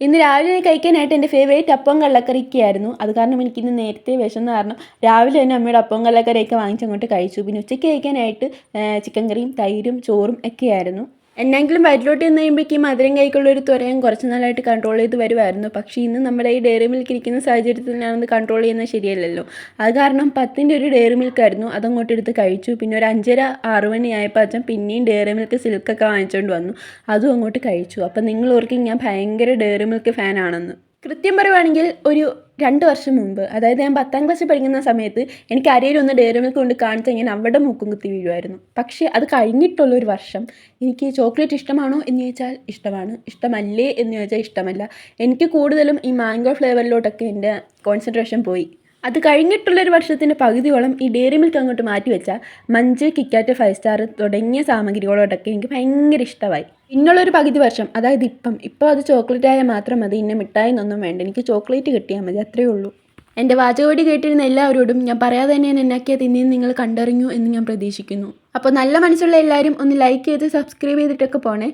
ഇന്ന് രാവിലെ കഴിക്കാനായിട്ട് എൻ്റെ ഫേവറേറ്റ് അപ്പവും കടലക്കറിയൊക്കെയായിരുന്നു. അത് കാരണം എനിക്കിന്ന് നേരത്തെ വിശന്ന കാരണം രാവിലെ തന്നെ അമ്മയുടെ അപ്പവും കടലക്കറിയൊക്കെ വാങ്ങിച്ചങ്ങോട്ട് കഴിച്ചു. പിന്നെ ഉച്ചയ്ക്ക് കഴിക്കാനായിട്ട് ചിക്കൻ കറിയും തൈരും ചോറും ഒക്കെയായിരുന്നു. എന്നെങ്കിലും വയറ്റിലോട്ട് ചെന്ന് കഴിയുമ്പോഴേക്കും മധുരം കഴിക്കുള്ളൊരു ത്വരയും കുറച്ച് നാളായിട്ട് കൺട്രോൾ ചെയ്ത് വരുമായിരുന്നു. പക്ഷേ ഇന്ന് നമ്മുടെ ഈ ഡയറി മിൽക്ക് ഇരിക്കുന്ന സാഹചര്യത്തിൽ ഞാനത് കൺട്രോൾ ചെയ്യുന്നത് ശരിയല്ലല്ലോ. അത് കാരണം 10ൻ്റെ ഒരു ഡയറി മിൽക്കായിരുന്നു, അതങ്ങോട്ട് എടുത്ത് കഴിച്ചു. പിന്നെ ഒരു 5:30 6 മണിയായപ്പോൾ അച്ഛൻ പിന്നെയും ഡയറി മിൽക്ക് സിൽക്കൊക്കെ വാങ്ങിച്ചുകൊണ്ട് വന്നു, അതും അങ്ങോട്ട് കഴിച്ചു. അപ്പം നിങ്ങൾ ഓർക്കും ഞാൻ ഭയങ്കര ഡയറി മിൽക്ക് ഫാനാണെന്ന്. കൃത്യം പറയുവാണെങ്കിൽ ഒരു 2 വർഷം മുമ്പ്, അതായത് ഞാൻ 10ാം ക്ലാസ്സിൽ പഠിക്കുന്ന സമയത്ത് എനിക്ക് ആരെങ്കിലും ഡയറി മിൽക്ക് കൊണ്ട് കാണിച്ചാൽ ഞാൻ അവിടെ മൂക്കും കുത്തി വീഴുമായിരുന്നു. പക്ഷേ അത് കഴിഞ്ഞിട്ടുള്ളൊരു വർഷം എനിക്ക് ചോക്ലേറ്റ് ഇഷ്ടമാണോ എന്ന് ചോദിച്ചാൽ ഇഷ്ടമാണ്, ഇഷ്ടമല്ലേ എന്ന് ചോദിച്ചാൽ ഇഷ്ടമല്ല. എനിക്ക് കൂടുതലും ഈ മാംഗോ ഫ്ലേവറിലോട്ടൊക്കെ എൻ്റെ കോൺസെൻട്രേഷൻ പോയി. അത് കഴിഞ്ഞിട്ടുള്ളൊരു വർഷത്തിൻ്റെ പകുതിയോളം ഈ ഡയറി മിൽക്ക് അങ്ങോട്ട് മാറ്റി വെച്ചാൽ മഞ്ച്, കിറ്റ്കാറ്റ്, 5 സ്റ്റാർ തുടങ്ങിയ സാമഗ്രികളോടൊക്കെ എനിക്ക് ഭയങ്കര ഇഷ്ടമായി. പിന്നുള്ളൊരു പകുതി വർഷം, അതായത് ഇപ്പോൾ അത് ചോക്ലേറ്റ് ആയാൽ മാത്രം മതി, ഇന്ന മിഠായി എന്നൊന്നും വേണ്ട, എനിക്ക് ചോക്ലേറ്റ് കിട്ടിയാൽ മതി, അത്രയേ ഉള്ളൂ. എൻ്റെ വാചകോടി കേട്ടിരുന്ന എല്ലാവരോടും ഞാൻ പറയാതെ തന്നെ ഞാൻ എന്നാക്കിയാൽ തിന്നിന്ന് നിങ്ങൾ കണ്ടറിഞ്ഞു എന്ന് ഞാൻ പ്രതീക്ഷിക്കുന്നു. അപ്പോൾ നല്ല മനസ്സുള്ള എല്ലാവരും ഒന്ന് ലൈക്ക് ചെയ്ത് സബ്സ്ക്രൈബ് ചെയ്തിട്ടൊക്കെ പോണേ.